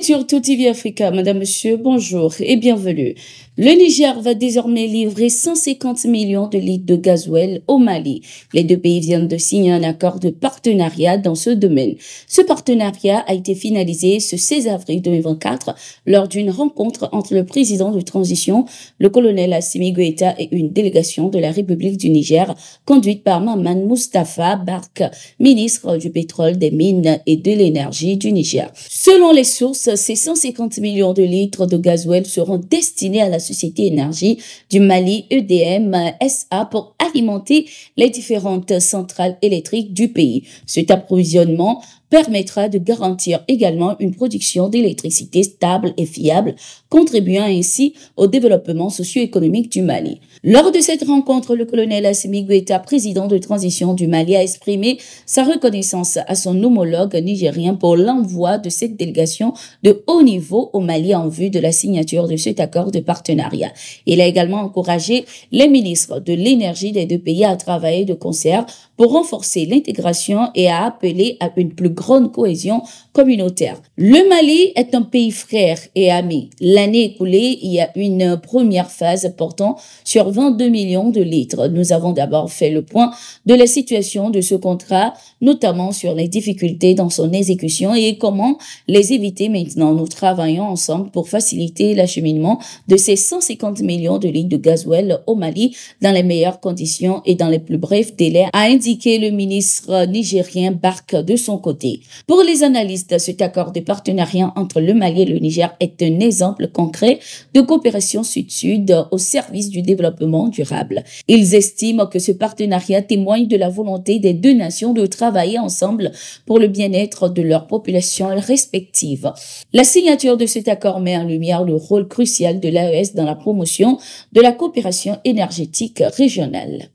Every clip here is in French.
sur TOTV Africa, Madame, Monsieur, bonjour et bienvenue. Le Niger va désormais livrer 150 millions de litres de gasoil au Mali. Les deux pays viennent de signer un accord de partenariat dans ce domaine. Ce partenariat a été finalisé ce 16 avril 2024 lors d'une rencontre entre le président de transition, le colonel Assimi Goïta, et une délégation de la République du Niger conduite par Maman Moustapha Bark, ministre du pétrole, des mines et de l'énergie du Niger. Selon les sources, ces 150 millions de litres de gasoil seront destinés à la Société Énergie du Mali EDM SA pour alimenter les différentes centrales électriques du pays. Cet approvisionnement permettra de garantir également une production d'électricité stable et fiable, contribuant ainsi au développement socio-économique du Mali. Lors de cette rencontre, le colonel Assimi Goïta, président de transition du Mali, a exprimé sa reconnaissance à son homologue nigérien pour l'envoi de cette délégation de haut niveau au Mali en vue de la signature de cet accord de partenariat. Il a également encouragé les ministres de l'énergie des deux pays à travailler de concert pour renforcer l'intégration et à appeler à une plus grande cohésion communautaire. Le Mali est un pays frère et ami. L'année écoulée, il y a une première phase portant sur 22 millions de litres. Nous avons d'abord fait le point de la situation de ce contrat, notamment sur les difficultés dans son exécution et comment les éviter maintenant. Nous travaillons ensemble pour faciliter l'acheminement de ces 150 millions de litres de gasoil au Mali dans les meilleures conditions et dans les plus brefs délais, a indiqué le ministre nigérien Bark de son côté. Pour les analystes, cet accord de partenariat entre le Mali et le Niger est un exemple concret de coopération sud-sud au service du développement durable. Ils estiment que ce partenariat témoigne de la volonté des deux nations de travailler ensemble pour le bien-être de leurs populations respectives. La signature de cet accord met en lumière le rôle crucial de l'AES dans la promotion de la coopération énergétique régionale.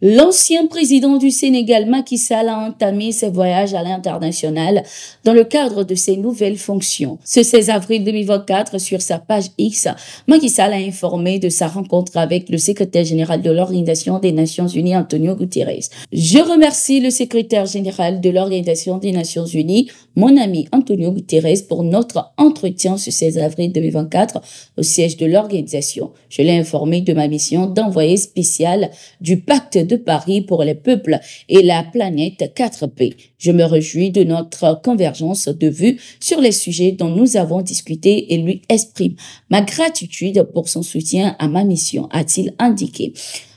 L'ancien président du Sénégal, Macky Sall, a entamé ses voyages à l'international dans le cadre de ses nouvelles fonctions. Ce 16 avril 2024, sur sa page X, Macky Sall a informé de sa rencontre avec le secrétaire général de l'Organisation des Nations Unies, Antonio Guterres. Je remercie le secrétaire général de l'Organisation des Nations Unies, mon ami Antonio Guterres, pour notre entretien ce 16 avril 2024 au siège de l'organisation. Je l'ai informé de ma mission d'envoyé spécial du pacte de Paris pour les peuples et la planète 4P. Je me réjouis de notre convergence de vues sur les sujets dont nous avons discuté et lui exprime ma gratitude pour son soutien à ma mission, a-t-il indiqué.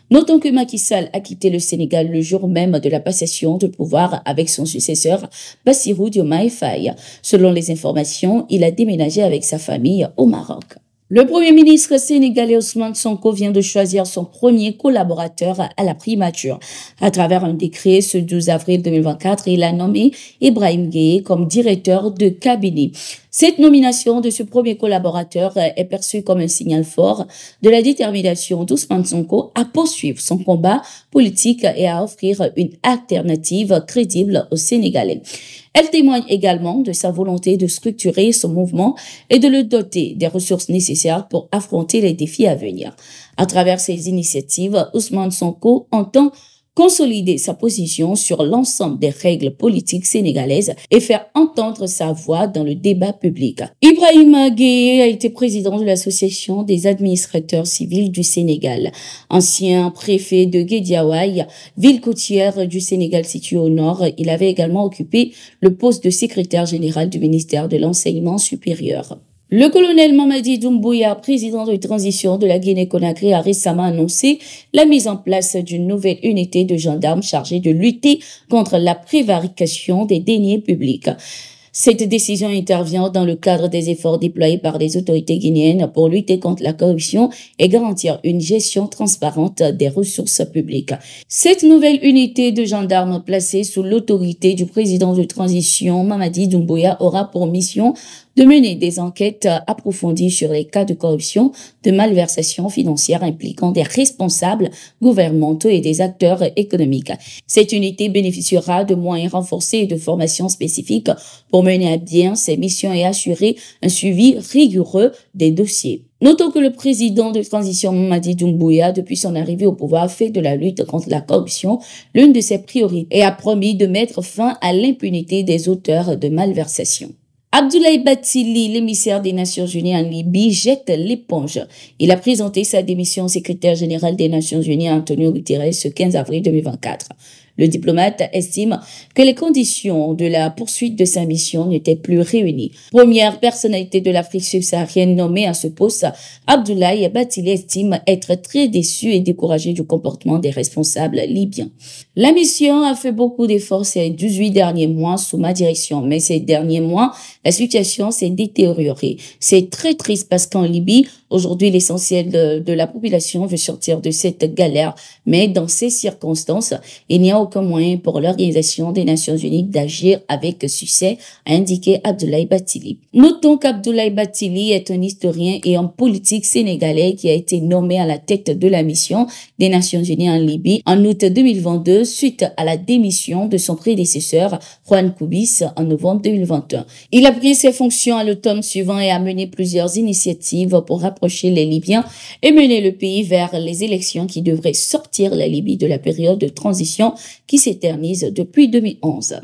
Notons que Macky Sall a quitté le Sénégal le jour même de la passation de pouvoir avec son successeur, Bassirou Diomaye Faye. Selon les informations, il a déménagé avec sa famille au Maroc. Le Premier ministre sénégalais Ousmane Sonko vient de choisir son premier collaborateur à la primature. À travers un décret ce 12 avril 2024, il a nommé Ibrahim Gueye comme directeur de cabinet. Cette nomination de ce premier collaborateur est perçue comme un signal fort de la détermination d'Ousmane Sonko à poursuivre son combat politique et à offrir une alternative crédible aux Sénégalais. Elle témoigne également de sa volonté de structurer son mouvement et de le doter des ressources nécessaires pour affronter les défis à venir. À travers ces initiatives, Ousmane Sonko entend consolider sa position sur l'ensemble des règles politiques sénégalaises et faire entendre sa voix dans le débat public. Ibrahim Gueye a été président de l'Association des administrateurs civils du Sénégal. Ancien préfet de Guédiawaye, ville côtière du Sénégal située au nord, il avait également occupé le poste de secrétaire général du ministère de l'Enseignement supérieur. Le colonel Mamadi Doumbouya, président de transition de la Guinée-Conakry, a récemment annoncé la mise en place d'une nouvelle unité de gendarmes chargée de lutter contre la prévarication des deniers publics. Cette décision intervient dans le cadre des efforts déployés par les autorités guinéennes pour lutter contre la corruption et garantir une gestion transparente des ressources publiques. Cette nouvelle unité de gendarmes placée sous l'autorité du président de transition Mamadi Doumbouya aura pour mission de mener des enquêtes approfondies sur les cas de corruption, de malversation financière impliquant des responsables gouvernementaux et des acteurs économiques. Cette unité bénéficiera de moyens renforcés et de formations spécifiques pour mener à bien ses missions et assurer un suivi rigoureux des dossiers. Notons que le président de transition Mamadi Doumbouya, depuis son arrivée au pouvoir, fait de la lutte contre la corruption l'une de ses priorités et a promis de mettre fin à l'impunité des auteurs de malversations. Abdoulaye Bathily, l'émissaire des Nations Unies en Libye, jette l'éponge. Il a présenté sa démission au secrétaire général des Nations Unies, Antonio Guterres, ce 15 avril 2024. Le diplomate estime que les conditions de la poursuite de sa mission n'étaient plus réunies. Première personnalité de l'Afrique subsaharienne nommée à ce poste, Abdoulaye Bathily estime être très déçu et découragé du comportement des responsables libyens. La mission a fait beaucoup d'efforts ces 18 derniers mois sous ma direction, mais ces derniers mois, la situation s'est détériorée. C'est très triste parce qu'en Libye, aujourd'hui, l'essentiel de la population veut sortir de cette galère, mais dans ces circonstances, il n'y a aucun moyen pour l'Organisation des Nations Unies d'agir avec succès, a indiqué Abdoulaye Bathily. Notons qu'Abdoulaye Bathily est un historien et un politique sénégalais qui a été nommé à la tête de la mission des Nations Unies en Libye en août 2022 suite à la démission de son prédécesseur Juan Koubis en novembre 2021. Il a pris ses fonctions à l'automne suivant et a mené plusieurs initiatives pour rapprocher les Libyens et mener le pays vers les élections qui devraient sortir la Libye de la période de transition qui s'éternise depuis 2011.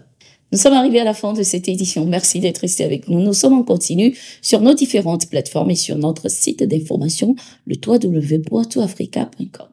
Nous sommes arrivés à la fin de cette édition. Merci d'être resté avec nous. Nous sommes en continu sur nos différentes plateformes et sur notre site d'information, le www.touafrica.com.